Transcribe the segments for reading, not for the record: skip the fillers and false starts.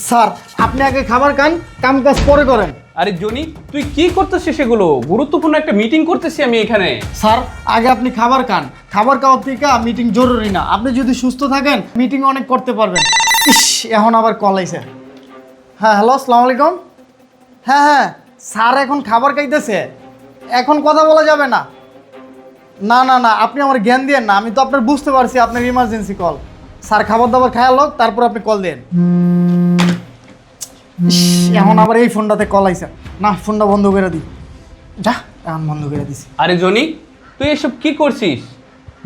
Sir আপনি আগে খাবার খান, কাম কাজ পরে করেন। আরে জনি, তুই কি করতেছিস? সেগুলো গুরুত্বপূর্ণ একটা মিটিং করতেছি আমি এখানে। স্যার আগে আপনি খাবার খান, খাবার খাওয়ার থেকে মিটিং জরুরি না। আপনি যদি সুস্থ থাকেন মিটিং অনেক করতে পারবেন। ইস, এখন আবার কল আইছে। হ্যাঁ হ্যালো, আসসালামু আলাইকুম। হ্যাঁ হ্যাঁ, স্যার এখন খাবার খাইতেছে, এখন কথা বলা যাবে না। না না না, আপনি আমার জ্ঞান দিয়েন না, আমি তো আপনার বুঝতে পারছি আপনার ইমার্জেন্সি কল। স্যার খাবার দাবার খায়া লোক, তারপর আপনি কল দেন। এখন আবার এই ফোনটাতে কল আইছে, না ফোনটা বন্ধ করে দিই। যা, এখন বন্ধ করে দিছি। আরে জনি, তুই এসব কি করছিস?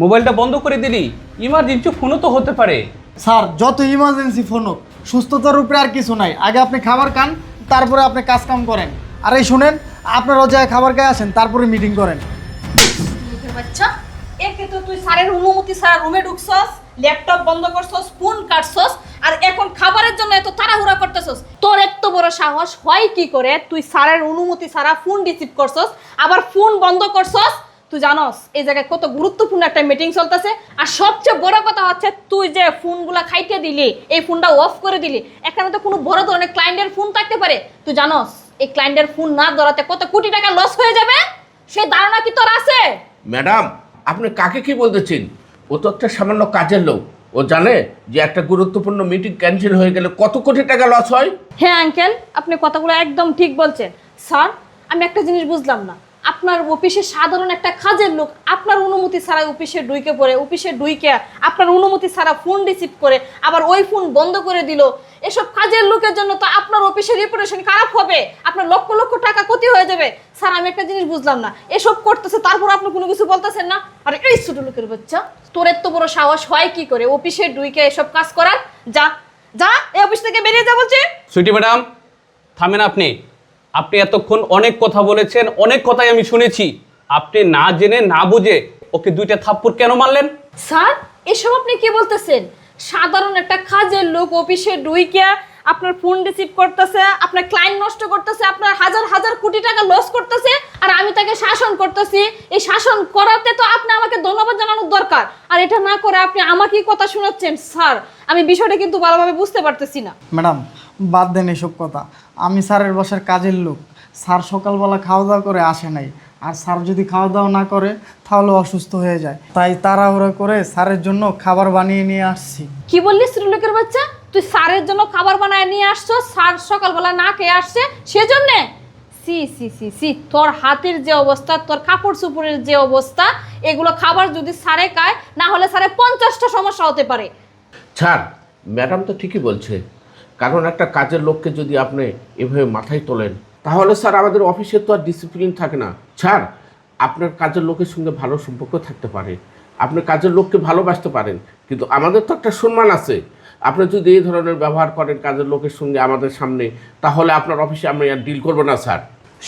মোবাইলটা বন্ধ করে দিলি? ইমার্জেন্সি ফোনও তো হতে পারে। স্যার যত ইমার্জেন্সি ফোন হোক, সুস্থতার উপরে আর কিছু নাই। আগে আপনি খাবার খান, তারপরে আপনি কাজ কাম করেন। আর এই শুনেন, আপনারা যায় খাবার খায় আসেন, তারপরে মিটিং করেন। মুখের বাচ্চা, একে তো তুই স্যারের অনুমতি ছাড়া রুমে ঢুকছস, ল্যাপটপ বন্ধ করছস, ফোন কাটছস, আর এখন খাবারের জন্য এত তাড়াহুড়া করতেছস। তোর এত বড় সাহস হয় কি করে তুই স্যারের অনুমতি ছাড়া ফোন রিসিভ করছস, আবার ফোন বন্ধ করছস? তুই জানোস এই জায়গায় কত গুরুত্বপূর্ণ একটা মিটিং চলতেছে। আর সবচেয়ে বড় কথা হচ্ছে তুই যে ফোনগুলা খাইতে দিলি, এই ফোনটা অফ করে দিলি। এখানে তো কোনো বড় ধরনের ক্লায়েন্টের ফোন থাকতে পারে। তুই জানোস এই ক্লায়েন্টের ফোন না ধরাতে কত কোটি টাকা লস হয়ে যাবে? সে ধারণা কি তোর আছে? ম্যাডাম, আপনি কাকে কি বলতেছেন? ও তো একটা সামান্য কাজের লোক। ও জানে যে একটা গুরুত্বপূর্ণ মিটিং ক্যান্সেল হয়ে গেলে কত কোটি টাকা লস হয়। হ্যাঁ আঙ্কেল, আপনি কথাগুলো একদম ঠিক বলছেন। স্যার, আমি একটা জিনিস বুঝলাম না, আপনার অফিসে সাধারণ একটা কাজের লোক আপনার অনুমতি ছাড়া অফিসে ঢুকে আপনার অনুমতি ছাড়া ফোন রিসিভ করে আবার ওই ফোন বন্ধ করে দিল। এসব কাজের লোকের জন্য তো আপনার অফিসের রেপুটেশন খারাপ হবে, আপনার লক্ষ লক্ষ টাকা ক্ষতি হয়ে যাবে। স্যার, আমি একটা জিনিস বুঝলাম না, এসব করতেছে তারপর আপনি কোনো কিছু বলতেছেন না। আর এই ছোট লোকের বাচ্চা, তোর এত বড় সাহস হয় কি করে অফিসে ঢুকে এসব কাজ করার? যা যা, এই অফিস থেকে বেরিয়ে যা বলছি। সুইটি ম্যাডাম, থামেন আপনি। আপনি এতক্ষণ অনেক কথা বলেছেন, অনেক কথাই আমি শুনেছি। আপনি না জেনে না বুঝে ওকে দুইটা থাপ্পড় কেন মারলেন? স্যার, এসব আপনি কি বলতেছেন? সাধারণ একটা কাজের লোক অফিসে ঢুইকে আপনার ফোন রিসিভ করতেছে, আপনার ক্লায়েন্ট নষ্ট করতেছে, আপনার হাজার হাজার কোটি টাকা লস করতেছে, আর আমি তাকে শাসন করতেছি। এই শাসন করাতে তো আপনি আমাকে ধন্যবাদ জানানোর দরকার, আর এটা না করে আপনি আমাকেই কথা শোনাচ্ছেন। স্যার, আমি বিষয়টা কিন্তু ভালোভাবে বুঝতে পারতেছি না। ম্যাডাম বাদ দেন এসব কথা। আমি স্যারের বাসার কাজের লোক। স্যার সকালবেলা খাওয়া দাওয়া করে আসে নাই, আর স্যার যদি খাওয়া দাওয়া না করে তাহলে অসুস্থ হয়ে যায়। তাই তাড়াহুড়া করে স্যারের জন্য খাবার বানিয়ে নিয়ে আসছি। কি বললি শ্রীলোকের বাচ্চা? তুই স্যারের জন্য খাবার বানায় নিয়ে আসছো? স্যার সকালবেলা না খেয়ে আসছে সেজন্যে? সি সি সি সি, তোর হাতের যে অবস্থা, তোর কাপড় চোপড়ের যে অবস্থা, এগুলো খাবার যদি স্যারে খায়, না হলে স্যারে 50টা সমস্যা হতে পারে। ছাড়, ম্যাডাম তো ঠিকই বলছে। কারণ একটা কাজের লোককে যদি আপনি এভাবে মাথায় তোলেন, তাহলে স্যার আমাদের অফিসে তো আর ডিসিপ্লিন থাকে না। ছাড়, আপনার কাজের লোকের সঙ্গে ভালো সম্পর্ক থাকতে পারে, আপনি কাজের লোককে ভালোবাসতে পারেন, কিন্তু আমাদের তো একটা সম্মান আছে। আপনি যদি এই ধরনের ব্যবহার করেন কাজের লোকের সঙ্গে আমাদের সামনে, তাহলে আপনার অফিসে আমি আর ডিল করবো না স্যার।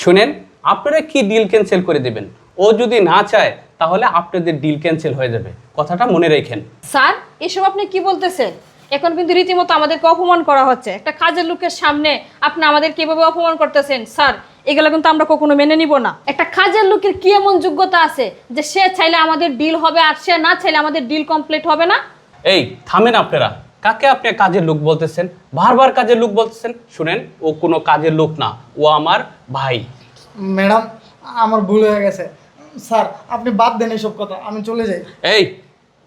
শুনেন, আপনারা কি ডিল ক্যান্সেল করে দেবেন? ও যদি না চায় তাহলে আপনাদের ডিল ক্যান্সেল হয়ে যাবে, কথাটা মনে রাখেন। স্যার, এসব আপনি কি বলতেছেন? এখন কিন্তু রীতিমতো আমাদেরকে অপমান করা হচ্ছে। একটা কাজের লোকের সামনে আপনি আমাদের কিভাবে অপমান করতেছেন? স্যার, এগুলো কিন্তু আমরা কখনো মেনে নিব না। একটা কাজের লোকের কি এমন যোগ্যতা আছে যে সে চাইলে আমাদের ডিল হবে, আর সে না চাইলে আমাদের ডিল কমপ্লিট হবে না? এই থামেন আপনারা। কাকে আপনি কাজের লোক বলতেছেন? বারবার কাজের লোক বলতেছেন। শুনেন, ও কোনো কাজের লোক না, ও আমার ভাই। ম্যাডাম আমার ভুল হয়ে গেছে। স্যার আপনি বাদ দেন এসব কথা, আমি চলে যাই। এই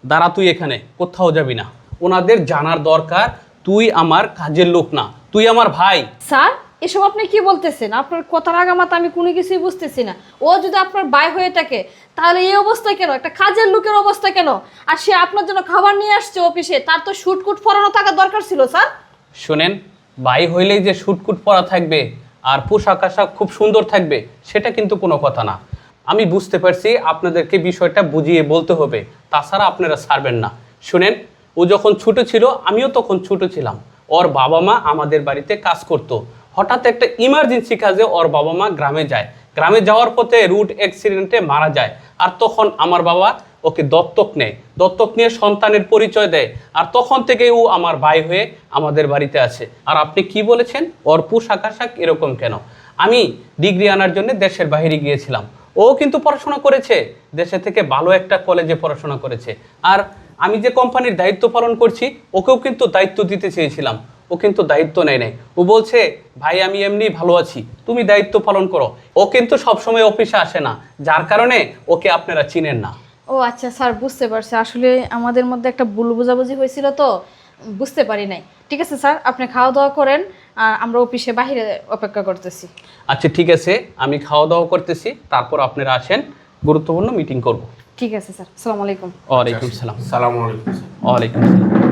দাঁড়া, তুই এখানে কোথাও যাবি না। ওনাদের জানার দরকার তুই আমার কাজের লোক না, তুই আমার ভাই। স্যার, এসব আপনি কি বলতেছেন? আপনার কথার আগামাতে আমি কোনো কিছুই বুঝতেছি না। ও যদি আপনার ভাই হয়ে থাকে তাহলে এই অবস্থা কেন? একটা কাজের লোকের অবস্থা কেন? আর সে আপনার জন্য খাবার নিয়ে আসছে অফিসে, তার তো শুটকুট পরানো থাকার দরকার ছিল। স্যার, শোনেন, ভাই হইলেই যে শুটকুট পরা থাকবে আর পোশাক আশাক খুব সুন্দর থাকবে সেটা কিন্তু কোনো কথা না। আমি বুঝতে পারছি আপনাদেরকে বিষয়টা বুঝিয়ে বলতে হবে, তাছাড়া আপনারা ছাড়বেন না। শুনেন, ও যখন ছোট ছিল আমিও তখন ছোট ছিলাম। ওর বাবা মা আমাদের বাড়িতে কাজ করতো। হঠাৎ একটা ইমার্জেন্সি কাজে ওর বাবা মা গ্রামে যায়। গ্রামে যাওয়ার পথে রুট অ্যাক্সিডেন্টে মারা যায়। আর তখন আমার বাবা ওকে দত্তক নেয়, দত্তক নিয়ে সন্তানের পরিচয় দেয়। আর তখন থেকেই ও আমার ভাই হয়ে আমাদের বাড়িতে আছে। আর আপনি কি বলেছেন ওর পোশাক আশাক এরকম কেন? আমি ডিগ্রি আনার জন্য দেশের বাইরে গিয়েছিলাম, ও কিন্তু পড়াশোনা করেছে, দেশে থেকে ভালো একটা কলেজে পড়াশোনা করেছে। আর আমি যে কোম্পানির দায়িত্ব পালন করছি ওকেও কিন্তু দায়িত্ব দিতে চেয়েছিলাম, ও ও কিন্তু দায়িত্ব নেয় নাই। ও বলছে ভাই আমি এমনি ভালো আছি, তুমি দায়িত্ব পালন করো। ও কিন্তু সবসময় অফিসে আসে না, যার কারণে ওকে আপনারা চিনেন না। ও আচ্ছা স্যার, বুঝতে পারছি। আসলে আমাদের মধ্যে একটা ভুল বোঝাবুঝি হয়েছিল তো, বুঝতে পারি নাই। ঠিক আছে স্যার, আপনি খাওয়া দাওয়া করেন, আর আমরা অফিসে বাইরে অপেক্ষা করতেছি। আচ্ছা ঠিক আছে, আমি খাওয়া দাওয়া করতেছি, তারপর আপনারা আসেন, গুরুত্বপূর্ণ মিটিং করব। ঠিক আছে স্যার, আসসালামু আলাইকুম। ওয়ালাইকুম সালাম। সালাম আলাইকুম স্যার। ওয়ালাইকুম সালাম।